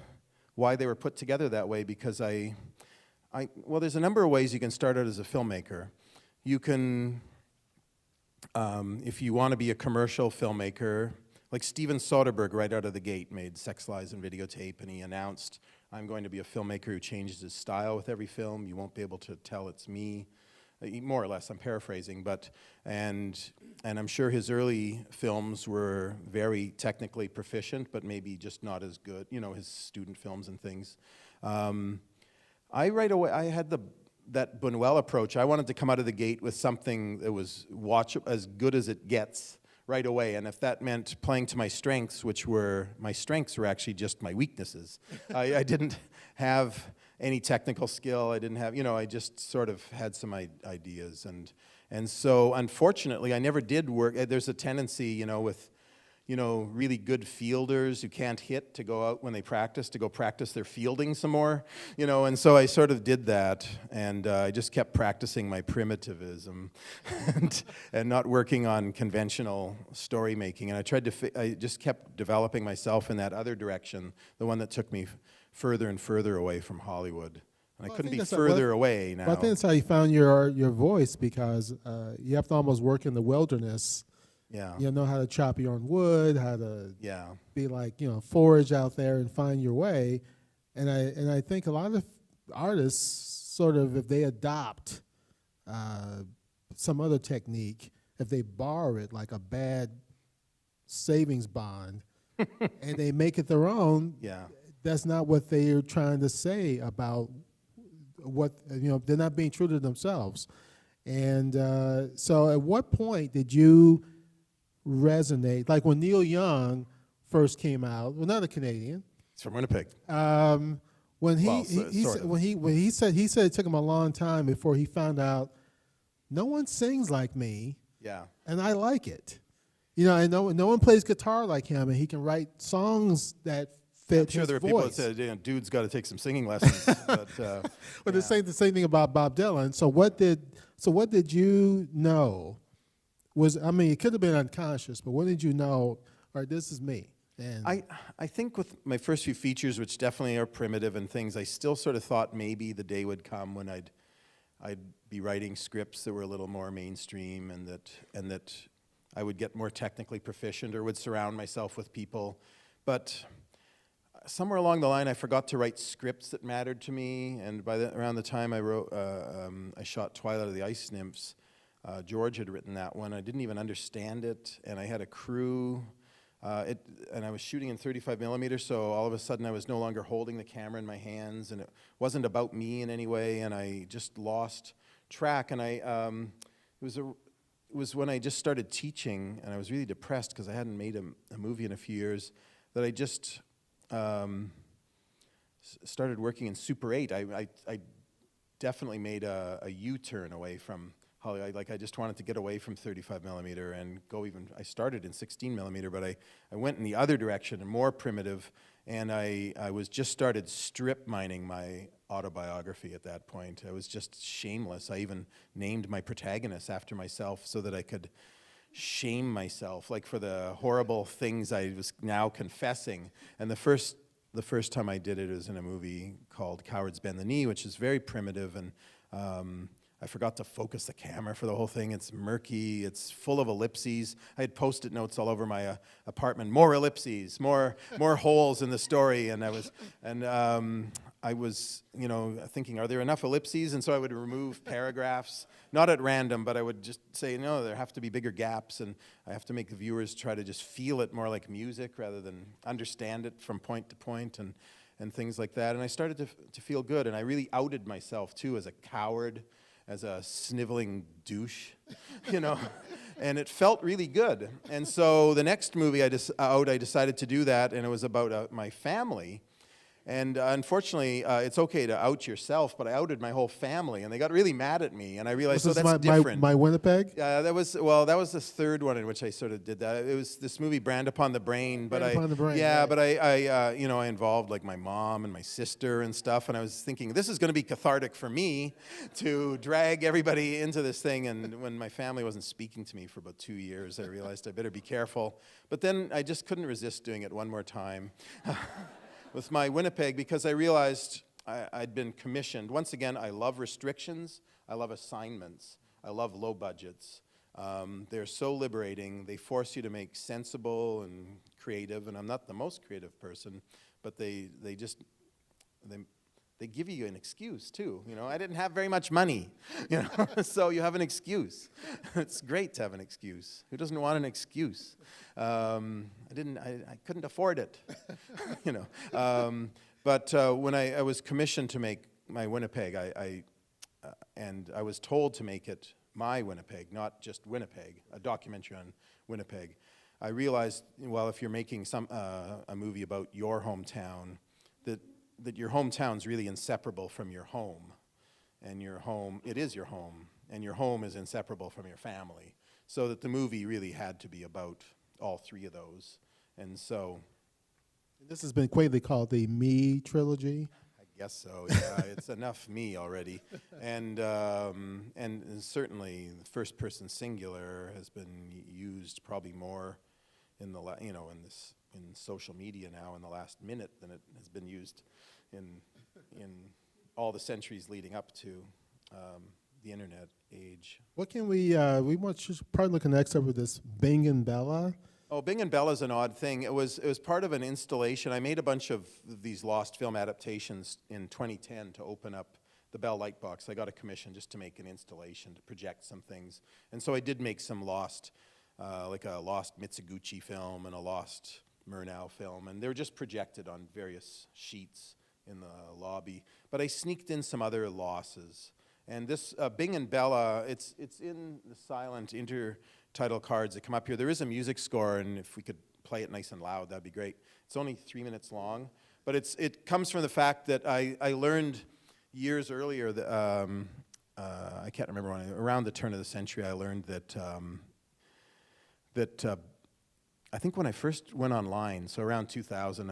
they were put together that way, because well, there's a number of ways you can start out as a filmmaker. You can, if you want to be a commercial filmmaker, like Steven Soderbergh right out of the gate made Sex, Lies, and Videotape, and he announced, I'm going to be a filmmaker who changes his style with every film. You won't be able to tell it's me. More or less, I'm paraphrasing, but, and I'm sure his early films were very technically proficient, but maybe just not as good, you know, his student films and things. I right away, I had that Buñuel approach. I wanted to come out of the gate with something that was as good as it gets right away, and if that meant playing to my strengths, my strengths were actually just my weaknesses. I didn't have any technical skill. I didn't have, you know, I just sort of had some ideas, and so unfortunately I never did work. There's a tendency, you know, with, you know, really good fielders who can't hit to go out when they practice, to go practice their fielding some more, you know, and so I sort of did that, and I just kept practicing my primitivism and not working on conventional story making, and I just kept developing myself in that other direction, the one that took me further and further away from Hollywood. And I couldn't be further away now. Well, I think that's how you found your voice, because you have to almost work in the wilderness. Yeah. You know how to chop your own wood, how to Yeah. be like, you know, forage out there and find your way. And I think a lot of artists sort of, if they adopt some other technique, if they borrow it like a bad savings bond and they make it their own, Yeah. that's not what they're trying to say about what, you know, they're not being true to themselves. And so at what point did you resonate? Like when Neil Young first came out, well, not a Canadian. It's from Winnipeg. When he said it took him a long time before he found out no one sings like me, Yeah. and I like it. You know, and no one plays guitar like him, and he can write songs that fit I'm sure his there are voice. people that said, you know, dude's got to take some singing lessons. But But the same thing about Bob Dylan. So what did you know? I mean, it could have been unconscious, but when did you know, all right, this is me? And I think with my first few features, which definitely are primitive and things, I still sort of thought maybe the day would come when I'd be writing scripts that were a little more mainstream, and that I would get more technically proficient or would surround myself with people. But somewhere along the line, I forgot to write scripts that mattered to me, and around the time I shot Twilight of the Ice Nymphs, George had written that one. I didn't even understand it, and I had a crew, and I was shooting in 35 millimeters, so all of a sudden I was no longer holding the camera in my hands, and it wasn't about me in any way, and I just lost track, and it was when I just started teaching, and I was really depressed because I hadn't made a movie in a few years, that I just started working in Super 8. I definitely made a U-turn away from Hollywood. Like, I just wanted to get away from 35 millimeter and go even, I started in 16 millimeter, but I went in the other direction and more primitive, and I was just started strip mining my autobiography at that point. I was just shameless. I even named my protagonist after myself so that I could shame myself, like, for the horrible things I was now confessing. And the first time I did it was in a movie called Cowards Bend the Knee, which is very primitive, and I forgot to focus the camera for the whole thing. It's murky. It's full of ellipses. I had Post-it notes all over my apartment. More ellipses, more holes in the story. And I was, you know, thinking, are there enough ellipses? And so I would remove paragraphs, not at random, but I would just say, no, there have to be bigger gaps, and I have to make the viewers try to just feel it more like music rather than understand it from point to point and things like that. And I started to feel good, and I really outed myself too as a coward. as a sniveling douche, you know, and it felt really good. And so the next movie I decided to do that, and it was about my family. And unfortunately, it's okay to out yourself, but I outed my whole family, and they got really mad at me. And I realized, This is that's different. my Winnipeg? That was the third one in which I sort of did that. It was this movie, Brand Upon the Brain. But Brand Upon the Brain, yeah, right. but I involved like my mom and my sister and stuff. And I was thinking, this is going to be cathartic for me to drag everybody into this thing. And when my family wasn't speaking to me for about 2 years, I realized I better be careful. But then I just couldn't resist doing it one more time. With my Winnipeg, because I realized I'd been commissioned. Once again, I love restrictions. I love assignments. I love low budgets. They're so liberating. They force you to make sensible and creative, and I'm not the most creative person, but they give you an excuse too. You know, I didn't have very much money, you know, so you have an excuse. It's great to have an excuse. Who doesn't want an excuse? I couldn't afford it, you know. But when I was commissioned to make my Winnipeg, and I was told to make it my Winnipeg, not just Winnipeg, a documentary on Winnipeg. I realized, well, if you're making a movie about your hometown, that your hometown's really inseparable from your home, and it is your home, and your home is inseparable from your family, so that the movie really had to be about all three of those. And so This has been quaintly called the Me trilogy. I guess so, yeah. It's enough me already. And certainly the first person singular has been used probably more in in social media now in the last minute than it has been used in all the centuries leading up to the internet age. What can we want to probably look at next up with this Bing and Bella. Oh, Bing and Bella is an odd thing. It was part of an installation. I made a bunch of these lost film adaptations in 2010 to open up the Bell Lightbox. I got a commission just to make an installation to project some things, and so I did make some lost, like a lost Mitsuguchi film and a lost Murnau film, and they were just projected on various sheets in the lobby. But I sneaked in some other losses, and this Bing and Bella, it's in the silent intertitle cards that come up here. There is a music score, and if we could play it nice and loud, that'd be great. It's only 3 minutes long, but it comes from the fact that I learned years earlier that I can't remember when, around the turn of the century, I learned that I think when I first went online, so around 2000,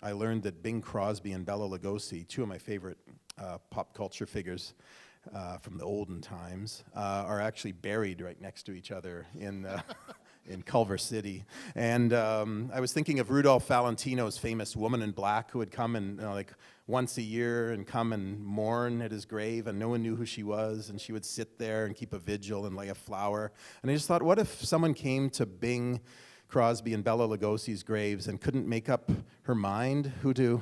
I learned that Bing Crosby and Bela Lugosi, two of my favorite pop culture figures from the olden times, are actually buried right next to each other in Culver City. And I was thinking of Rudolph Valentino's famous Woman in Black, who would come and like once a year and come and mourn at his grave, and no one knew who she was, and she would sit there and keep a vigil and lay a flower. And I just thought, what if someone came to Bing Crosby and Bela Lugosi's graves and couldn't make up her mind who to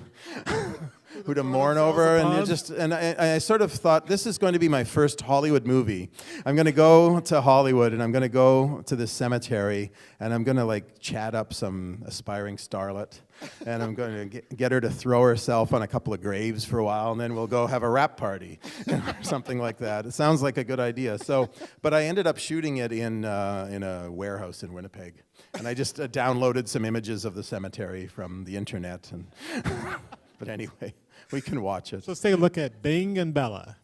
mourn over, and I sort of thought, this is going to be my first Hollywood movie. I'm going to go to Hollywood, and I'm going to go to this cemetery, and I'm going to like chat up some aspiring starlet, and I'm going to get her to throw herself on a couple of graves for a while, and then we'll go have a rap party, or something like that. It sounds like a good idea. So, but I ended up shooting it in a warehouse in Winnipeg, and I just downloaded some images of the cemetery from the internet, and but anyway, we can watch it. So let's take a look at Bing and Bella.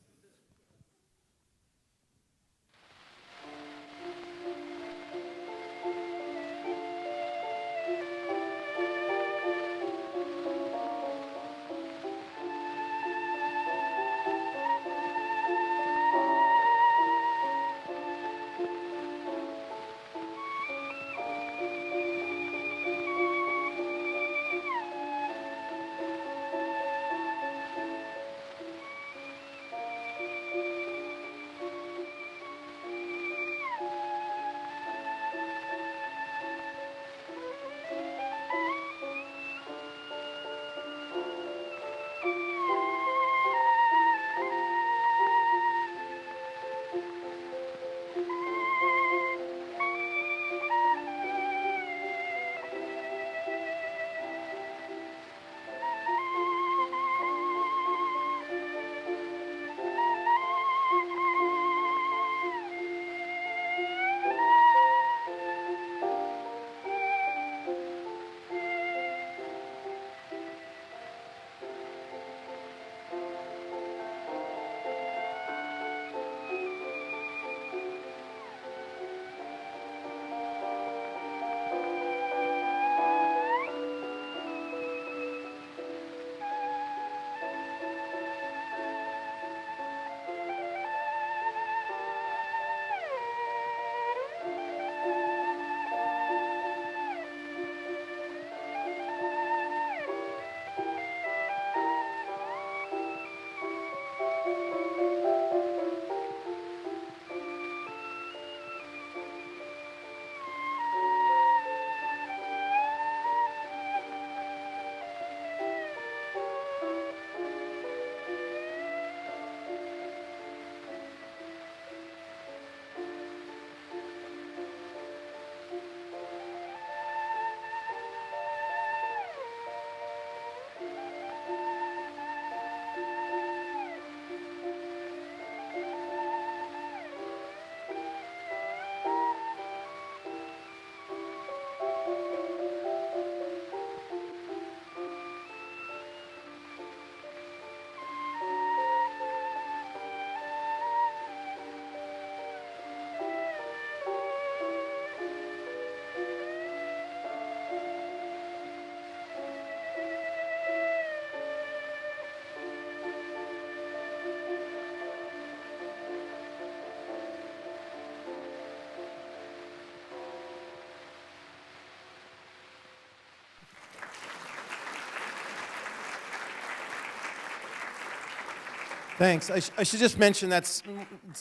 Thanks. I should just mention it's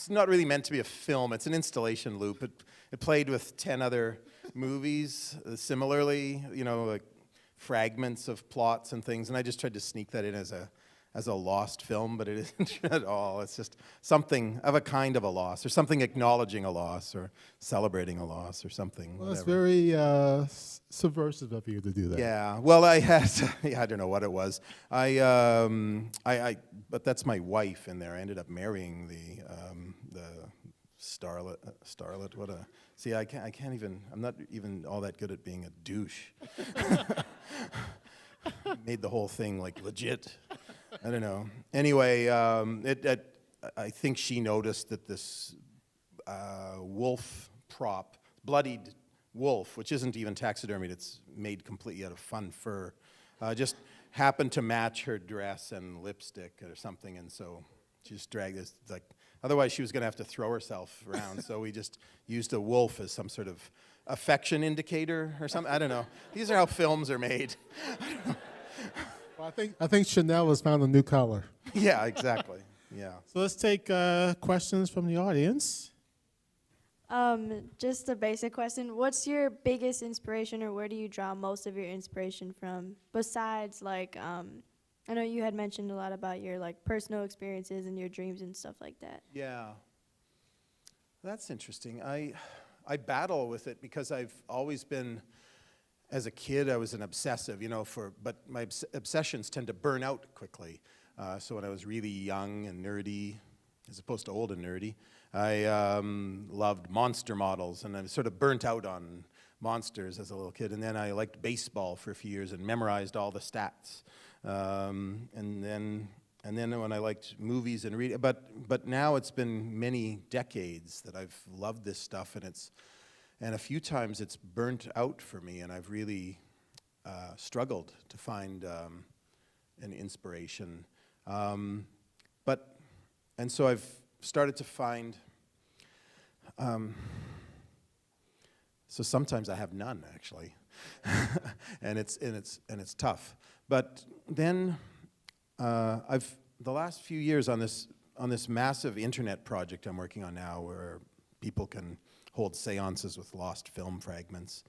not really meant to be a film. It's an installation loop. It played with 10 other movies similarly, like fragments of plots and things, and I just tried to sneak that in as a lost film, but it isn't at all. It's just something of a kind of a loss, or something acknowledging a loss, or celebrating a loss, or something. Well, it's whatever. very subversive of you to do that. Yeah. Well, I had. I don't know what it was. But that's my wife in there. I ended up marrying the starlet. What a. See, I can't even. I'm not even all that good at being a douche. Made the whole thing like legit. I don't know. Anyway, I think she noticed that this wolf prop, bloodied wolf, which isn't even taxidermied, it's made completely out of fun fur, just happened to match her dress and lipstick or something, and so she just dragged this, like, otherwise she was going to have to throw herself around, so we just used a wolf as some sort of affection indicator or something. I don't know. These are how films are made. Well, I think Chanel has found a new color. Yeah, exactly. Yeah. So let's take questions from the audience. Just a basic question. What's your biggest inspiration, or where do you draw most of your inspiration from? Besides, like, I know you had mentioned a lot about your, like, personal experiences and your dreams and stuff like that. Yeah. That's interesting. I battle with it because I've always been, as a kid, I was an obsessive, but my obsessions tend to burn out quickly. So when I was really young and nerdy, as opposed to old and nerdy, I loved monster models, and I was sort of burnt out on monsters as a little kid. And then I liked baseball for a few years and memorized all the stats. And then when I liked movies and reading, but now it's been many decades that I've loved this stuff, and a few times it's burnt out for me, and I've really struggled to find an inspiration. And so I've started to find. So sometimes I have none, actually, and it's tough. But then the last few years on this massive internet project I'm working on now, where people can hold seances with lost film fragments,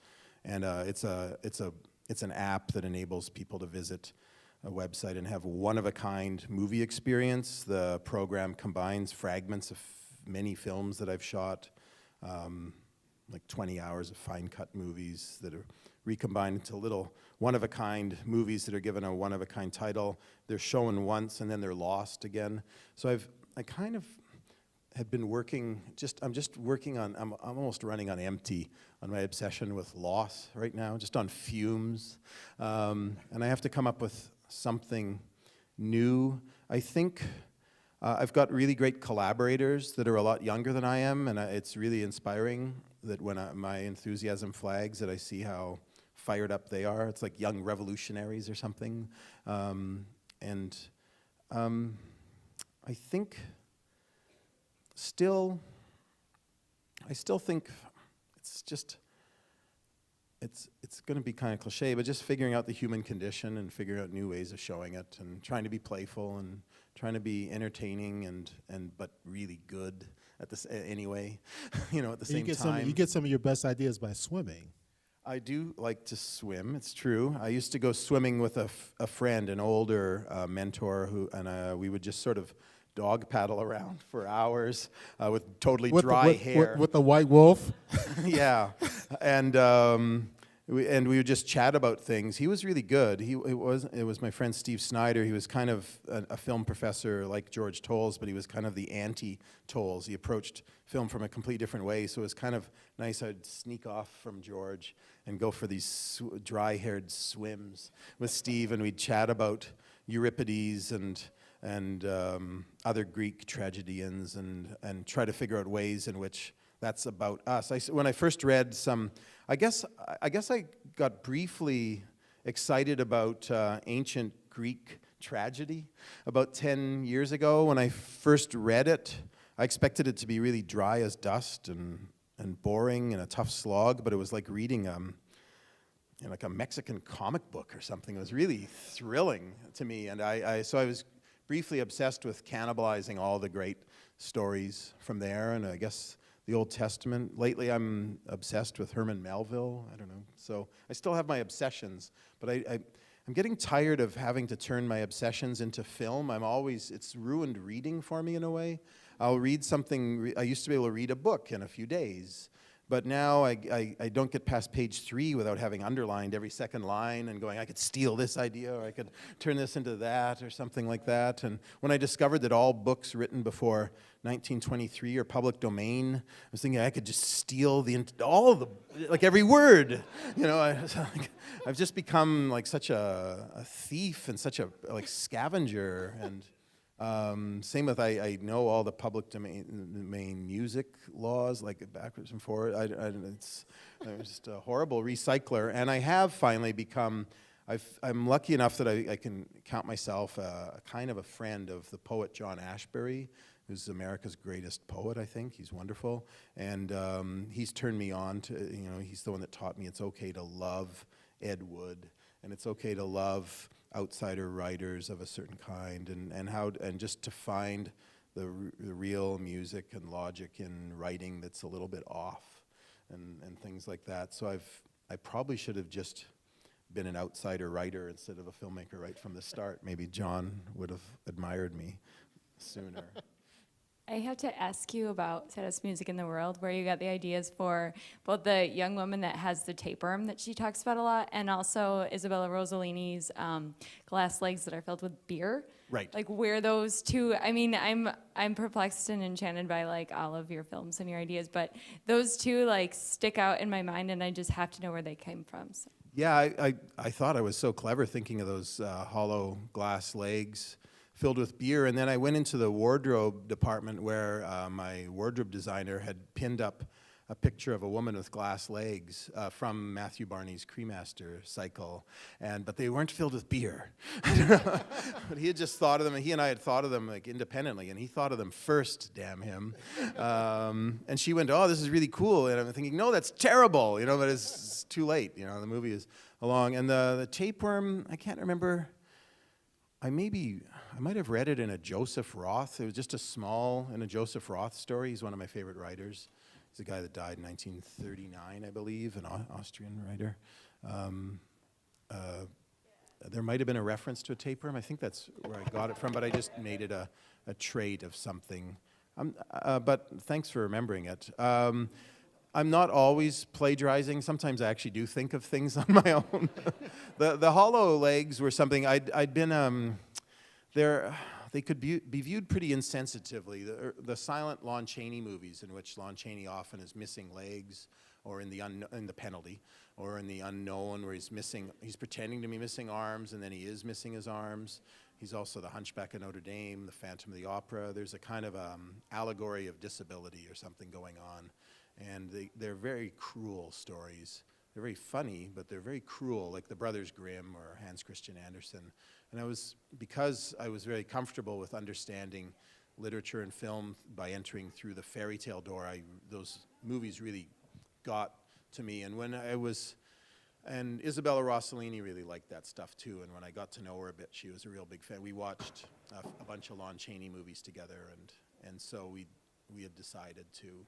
and it's an app that enables people to visit a website and have one-of-a-kind movie experience. The program combines fragments of many films that I've shot, like 20 hours of fine-cut movies that are recombined into little one-of-a-kind movies that are given a one-of-a-kind title. They're shown once and then they're lost again. So I kind of have been working, I'm almost running on empty on my obsession with loss right now, just on fumes. And I have to come up with something new. I think I've got really great collaborators that are a lot younger than I am, and it's really inspiring that when my enthusiasm flags, that I see how fired up they are. It's like young revolutionaries or something. I think I still think it's going to be kind of cliche, but just figuring out the human condition and figuring out new ways of showing it, and trying to be playful and trying to be entertaining but really good at this anyway. At the same time. You get some of your best ideas by swimming. I do like to swim. It's true. I used to go swimming with a friend, an older mentor, and we would just sort of dog paddle around for hours with totally dry hair. With the white wolf? Yeah. And we would just chat about things. He was really good. It was my friend Steve Snyder. He was kind of a film professor like George Tolles, but he was kind of the anti-Tolles. He approached film from a completely different way, so it was kind of nice. I'd sneak off from George and go for these dry-haired swims with Steve, and we'd chat about Euripides and other Greek tragedians, and try to figure out ways in which that's about us. When I first read some, I guess I got briefly excited about ancient Greek tragedy about 10 years ago. When I first read it, I expected it to be really dry as dust and boring and a tough slog, but it was like reading like a Mexican comic book or something. It was really thrilling to me, and so I was briefly obsessed with cannibalizing all the great stories from there, and I guess the Old Testament. Lately, I'm obsessed with Herman Melville. I don't know. So I still have my obsessions, but I'm getting tired of having to turn my obsessions into film. It's ruined reading for me in a way. I'll read something, I used to be able to read a book in a few days, but now I don't get past page 3 without having underlined every second line and going, I could steal this idea, or I could turn this into that, or something like that. And when I discovered that all books written before 1923 are public domain, I was thinking I could just steal every word. You know, I've just become like such a thief and such a scavenger. And same with I know all the public domain music laws, like backwards and forward. I'm just a horrible recycler, and I have finally become. I'm lucky enough that I can count myself a kind of a friend of the poet John Ashbery, who's America's greatest poet. I think he's wonderful, and he's turned me on to. He's the one that taught me it's okay to love Ed Wood, and it's okay to love outsider writers of a certain kind, and just to find the real music and logic in writing that's a little bit off, and things like that. So I probably should have just been an outsider writer instead of a filmmaker right from the start. Maybe John would have admired me sooner. I have to ask you about Saddest Music in the World, where you got the ideas for both the young woman that has the tapeworm that she talks about a lot, and also Isabella Rossellini's glass legs that are filled with beer. Right. Like where those two, I mean, I'm perplexed and enchanted by like all of your films and your ideas, but those two like stick out in my mind, and I just have to know where they came from. So. Yeah, I thought I was so clever thinking of those hollow glass legs filled with beer, and then I went into the wardrobe department where my wardrobe designer had pinned up a picture of a woman with glass legs from Matthew Barney's Cremaster cycle, but they weren't filled with beer. But he had just thought of them, and he and I had thought of them like independently, and he thought of them first, damn him. And she went, oh, this is really cool, and I'm thinking, no, that's terrible, but it's too late, the movie is along. And the tapeworm, I can't remember, I might have read it in a Joseph Roth. It was just in a Joseph Roth story. He's one of my favorite writers. He's a guy that died in 1939, I believe, an Austrian writer. There might have been a reference to a tapeworm. I think that's where I got it from, but I just made it a trait of something. But thanks for remembering it. I'm not always plagiarizing. Sometimes I actually do think of things on my own. The hollow legs were something I'd been. They could be viewed pretty insensitively. The silent Lon Chaney movies, in which Lon Chaney often is missing legs, or in the Penalty, or in The Unknown, where he's pretending to be missing arms, and then he is missing his arms. He's also the Hunchback of Notre Dame, the Phantom of the Opera. There's a kind of allegory of disability or something going on, and they're very cruel stories. They're very funny, but they're very cruel, like the Brothers Grimm or Hans Christian Andersen. And because I was very comfortable with understanding literature and film by entering through the fairy tale door, those movies really got to me. And Isabella Rossellini really liked that stuff too. And when I got to know her a bit, she was a real big fan. We watched a bunch of Lon Chaney movies together, and so we had decided to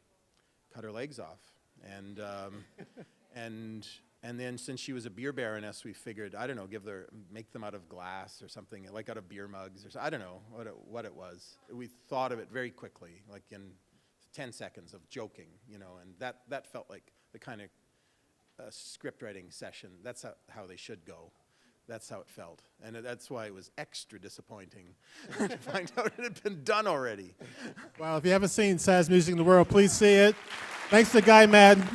cut her legs off. And then since she was a beer baroness, we figured, I don't know, make them out of glass or something, like out of beer mugs or I don't know what it was. We thought of it very quickly, like in 10 seconds of joking, and that felt like the kind of script writing session. That's how they should go. That's how it felt. And that's why it was extra disappointing to find out it had been done already. Well, if you haven't seen Saddest Music in the World, please see it. Thanks to Guy Maddin.